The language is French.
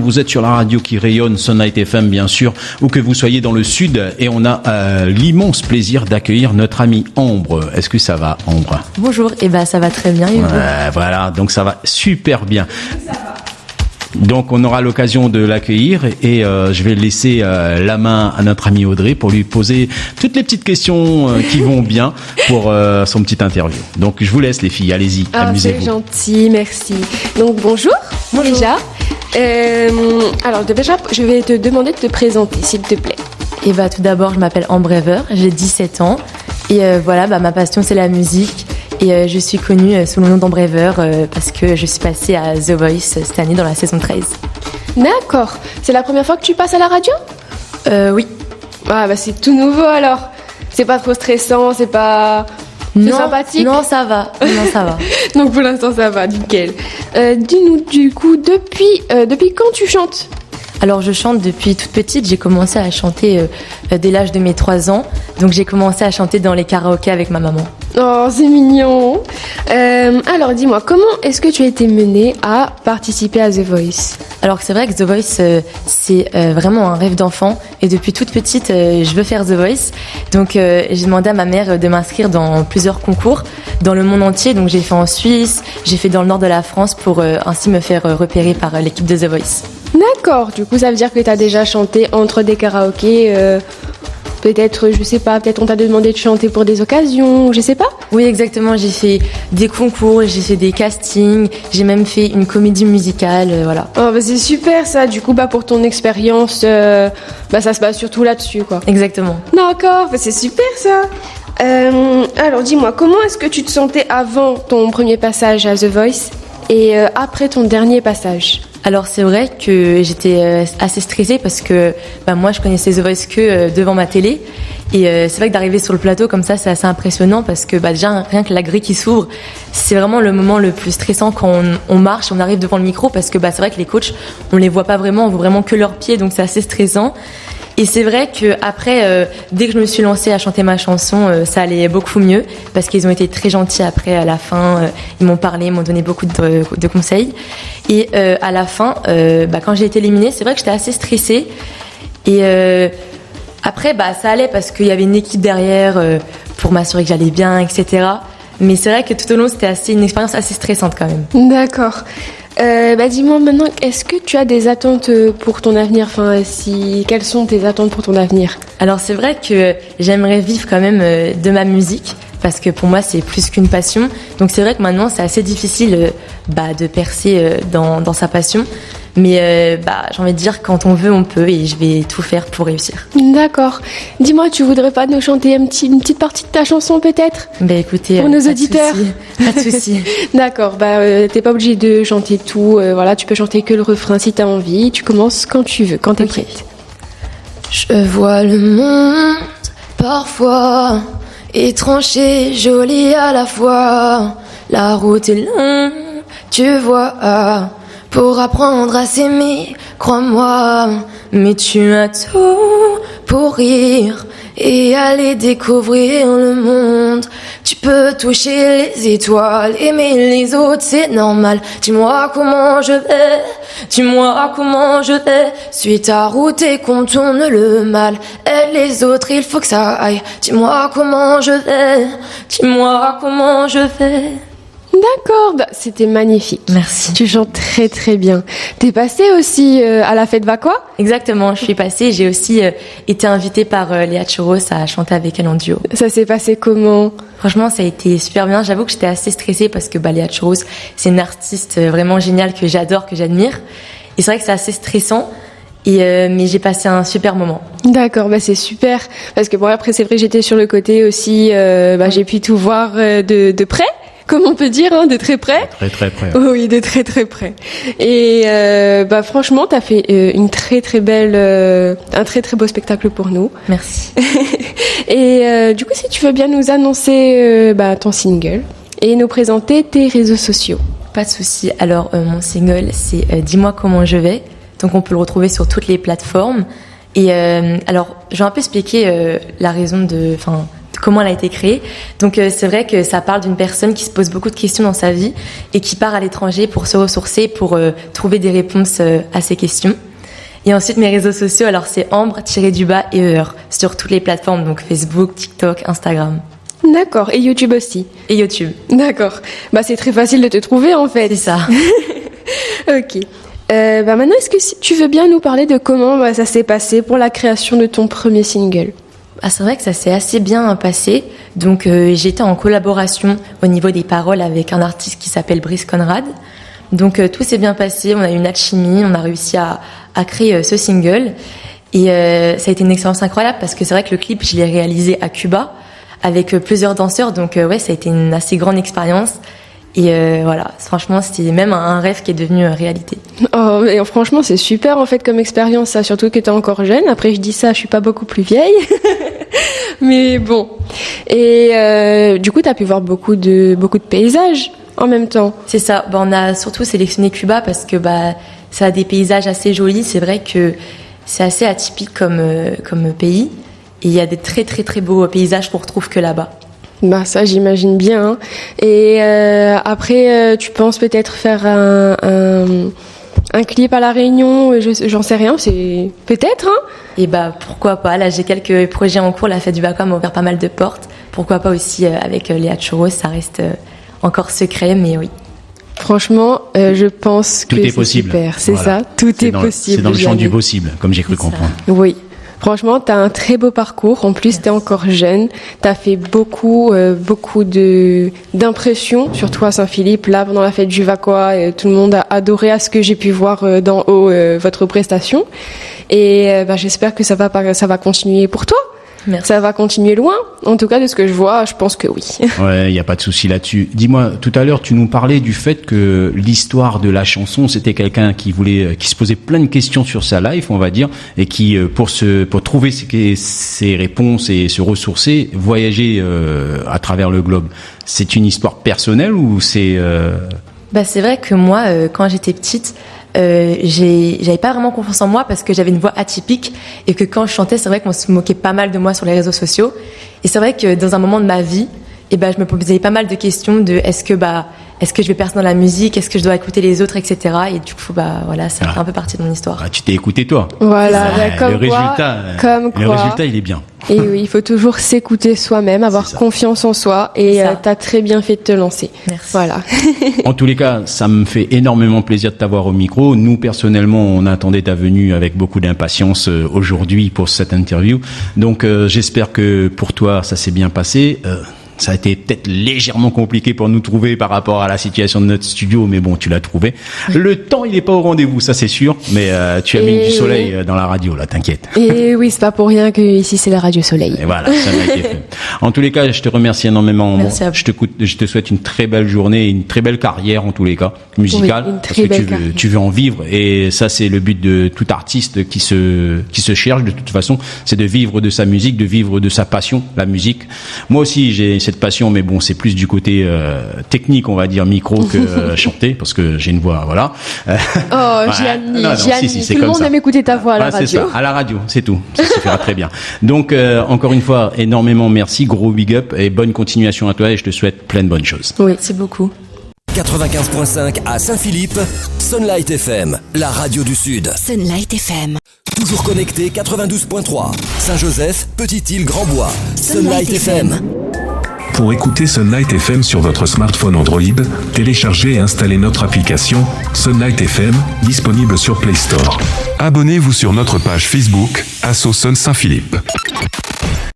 Vous êtes sur la radio qui rayonne, Sunlight FM bien sûr, ou que vous soyez dans le sud, et on a l'immense plaisir d'accueillir notre amie Ambre. Est-ce que ça va, Ambre? Bonjour, ça va très bien. Et vous? Voilà, donc ça va super bien. Donc on aura l'occasion de l'accueillir et je vais laisser la main à notre amie Audrey pour lui poser toutes les petites questions qui vont bien pour son petit interview. Donc je vous laisse les filles, allez-y, amusez-vous. C'est gentil, merci. Donc bonjour. Déjà. Alors déjà, je vais te demander de te présenter, s'il te plaît. Tout d'abord, je m'appelle Ambre Ever, j'ai 17 ans et ma passion c'est la musique. Et je suis connue sous le nom d'Ambre Ever parce que je suis passée à The Voice cette année dans la saison 13. D'accord. C'est la première fois que tu passes à la radio ? Oui. C'est tout nouveau alors. C'est pas trop stressant, c'est sympathique ? Non, ça va. Donc pour l'instant ça va, nickel. Dis-nous du coup, depuis quand tu chantes ? Alors je chante depuis toute petite, j'ai commencé à chanter dès l'âge de mes 3 ans. Donc j'ai commencé à chanter dans les karaokés avec ma maman. Oh, c'est mignon. Alors dis-moi, comment est-ce que tu as été menée à participer à The Voice ? Alors c'est vrai que The Voice, c'est vraiment un rêve d'enfant. Et depuis toute petite, je veux faire The Voice. Donc j'ai demandé à ma mère de m'inscrire dans plusieurs concours dans le monde entier. Donc j'ai fait en Suisse, j'ai fait dans le nord de la France pour ainsi me faire repérer par l'équipe de The Voice. D'accord, du coup ça veut dire que tu as déjà chanté entre des karaokés, peut-être, je sais pas, peut-être on t'a demandé de chanter pour des occasions, je sais pas. Oui exactement, j'ai fait des concours, j'ai fait des castings, j'ai même fait une comédie musicale, voilà. Oh c'est super ça, du coup pour ton expérience, ça se base surtout là-dessus quoi. Exactement. D'accord, c'est super ça. Alors dis-moi, comment est-ce que tu te sentais avant ton premier passage à The Voice et après ton dernier passage ? Alors c'est vrai que j'étais assez stressée parce que moi je connaissais The Voice que devant ma télé et c'est vrai que d'arriver sur le plateau comme ça c'est assez impressionnant parce que déjà rien que la grille qui s'ouvre c'est vraiment le moment le plus stressant quand on marche, on arrive devant le micro parce que c'est vrai que les coachs on les voit pas vraiment, on voit vraiment que leurs pieds donc c'est assez stressant. Et c'est vrai que après, dès que je me suis lancée à chanter ma chanson, ça allait beaucoup mieux parce qu'ils ont été très gentils après à la fin. Ils m'ont parlé, ils m'ont donné beaucoup de conseils. Et à la fin, quand j'ai été éliminée, c'est vrai que j'étais assez stressée. Et après, ça allait parce qu'il y avait une équipe derrière pour m'assurer que j'allais bien, etc. Mais c'est vrai que tout au long, c'était une expérience assez stressante quand même. D'accord. Dis-moi maintenant, est-ce que tu as des attentes pour ton avenir ? Quelles sont tes attentes pour ton avenir ? Alors c'est vrai que j'aimerais vivre quand même de ma musique parce que pour moi c'est plus qu'une passion. Donc c'est vrai que maintenant c'est assez difficile de percer dans sa passion. Mais j'ai envie de dire quand on veut on peut et je vais tout faire pour réussir. D'accord. Dis-moi, tu voudrais pas nous chanter une petite partie de ta chanson peut-être ? Écoutez, pour nos auditeurs. Pas de souci. D'accord. T'es pas obligé de chanter tout. Tu peux chanter que le refrain si t'as envie. Tu commences quand tu veux, quand t'es prête. Je vois le monde parfois étrange et joli à la fois. La route est longue, tu vois. Pour apprendre à s'aimer, crois-moi, mais tu as tout pour rire et aller découvrir le monde. Tu peux toucher les étoiles, aimer les autres, c'est normal. Dis-moi comment je vais, suis ta route et contourne le mal. Et les autres, il faut que ça aille. Dis-moi comment je vais. D'accord, c'était magnifique. Merci. Tu chantes très très bien. T'es passée aussi à la fête Vakwa ? Exactement, je suis passée. J'ai aussi été invitée par Léa Chouros à chanter avec elle en duo. Ça s'est passé comment ? Franchement, ça a été super bien. J'avoue que j'étais assez stressée parce que Léa Chouros, c'est une artiste vraiment géniale que j'adore, que j'admire. Et c'est vrai que c'est assez stressant. Mais j'ai passé un super moment. D'accord, c'est super. Parce que après, c'est vrai que j'étais sur le côté aussi. J'ai pu tout voir de près. Comme on peut dire, de très près. Très très près. Oui, de très très près. Et franchement, t'as fait une très très belle, un très très beau spectacle pour nous. Merci. Et du coup, si tu veux bien nous annoncer ton single et nous présenter tes réseaux sociaux. Pas de souci. Alors, mon single, c'est Dis-moi comment je vais. Donc, on peut le retrouver sur toutes les plateformes. Et alors, je vais un peu expliquer la raison de comment elle a été créée. Donc c'est vrai que ça parle d'une personne qui se pose beaucoup de questions dans sa vie et qui part à l'étranger pour se ressourcer, pour trouver des réponses à ces questions. Et ensuite mes réseaux sociaux, alors c'est Ambre-ER sur toutes les plateformes, donc Facebook, TikTok, Instagram. D'accord, et YouTube aussi. Et YouTube. D'accord. Bah c'est très facile de te trouver en fait. C'est ça. Ok. Maintenant, est-ce que tu veux bien nous parler de comment ça s'est passé pour la création de ton premier single? C'est vrai que ça s'est assez bien passé. Donc j'étais en collaboration au niveau des paroles avec un artiste qui s'appelle Brice Conrad. Donc tout s'est bien passé, on a eu une alchimie, on a réussi à créer ce single. Et ça a été une expérience incroyable parce que c'est vrai que le clip, je l'ai réalisé à Cuba avec plusieurs danseurs. Donc ouais, ça a été une assez grande expérience. Et voilà, franchement, c'était même un rêve qui est devenu réalité. Oh, mais franchement, c'est super en fait comme expérience, ça, surtout que t'es encore jeune. Après, je dis ça, je suis pas beaucoup plus vieille. Mais bon. Et du coup, t'as pu voir beaucoup de paysages en même temps. C'est ça. On a surtout sélectionné Cuba parce que ça a des paysages assez jolis. C'est vrai que c'est assez atypique comme pays. Et il y a des très très très beaux paysages qu'on retrouve que là-bas. Ça j'imagine bien. Hein. Et après, tu penses peut-être faire un clip à La Réunion, j'en sais rien, c'est peut-être. Hein. Et pourquoi pas. Là, j'ai quelques projets en cours. La fête du Bacoa m'a ouvert pas mal de portes. Pourquoi pas aussi avec Léa Churros, ça reste encore secret, mais oui. Franchement, je pense que c'est possible. Super. C'est ça, tout est possible. C'est dans le champ du possible, comme j'ai cru comprendre. Oui. Franchement, t'as un très beau parcours. En plus, t'es encore jeune. T'as fait beaucoup d'impressions, surtout à Saint-Philippe. Là, pendant la fête du Bacoa, tout le monde a adoré à ce que j'ai pu voir d'en haut votre prestation. Et j'espère que ça va continuer pour toi. Merci. Ça va continuer loin. En tout cas, de ce que je vois, je pense que oui. Ouais, il y a pas de souci là-dessus. Dis-moi, tout à l'heure, tu nous parlais du fait que l'histoire de la chanson, c'était quelqu'un qui se posait plein de questions sur sa life, on va dire, et qui, pour trouver ses réponses et se ressourcer, voyageait à travers le globe. C'est une histoire personnelle ou c'est c'est vrai que moi, quand j'étais petite, j'avais pas vraiment confiance en moi parce que j'avais une voix atypique et que quand je chantais, c'est vrai qu'on se moquait pas mal de moi sur les réseaux sociaux. Et c'est vrai que dans un moment de ma vie, je me posais pas mal de questions de est-ce que je vais percer dans la musique, est-ce que je dois écouter les autres, etc. Et du coup, voilà, ça fait un peu partie de mon histoire. Tu t'es écouté toi. Voilà, le résultat, il est bien. Et oui, il faut toujours s'écouter soi-même, avoir confiance en soi, et t'as très bien fait de te lancer. Merci. Voilà. En tous les cas, ça me fait énormément plaisir de t'avoir au micro. Nous, personnellement, on attendait ta venue avec beaucoup d'impatience aujourd'hui pour cette interview. Donc, j'espère que pour toi, ça s'est bien passé. Ça a été peut-être légèrement compliqué pour nous trouver par rapport à la situation de notre studio, mais bon, tu l'as trouvé. Le temps, il est pas au rendez-vous, ça c'est sûr, mais tu as mis du soleil dans la radio, là, t'inquiète. Et oui, c'est pas pour rien que ici c'est la Radio Soleil. Et voilà, ça m'a été fait. En tous les cas, je te remercie énormément. Merci à vous. Je te souhaite une très belle journée, une très belle carrière en tous les cas, musicale, oui, parce que tu veux en vivre, et ça c'est le but de tout artiste qui se cherche de toute façon, c'est de vivre de sa musique, de vivre de sa passion, la musique. Moi aussi, j'ai cette passion, mais bon, c'est plus du côté technique, on va dire, micro que chanter, parce que j'ai une voix, voilà. Gianni, si, tout le monde aime écouter ta voix à la radio. C'est ça, à la radio, c'est tout. Ça suffira très bien. Donc, encore une fois, énormément merci, gros big up, et bonne continuation à toi, et je te souhaite plein de bonnes choses. Oui, c'est beaucoup. 95.5 à Saint-Philippe, Sunlight FM, la radio du Sud. Sunlight FM. Toujours connecté 92.3. Saint-Joseph, Petite-Île, Grand-Bois. Sunlight FM. Pour écouter Sunlight FM sur votre smartphone Android, téléchargez et installez notre application Sunlight FM, disponible sur Play Store. Abonnez-vous sur notre page Facebook, Asso Sun Saint-Philippe.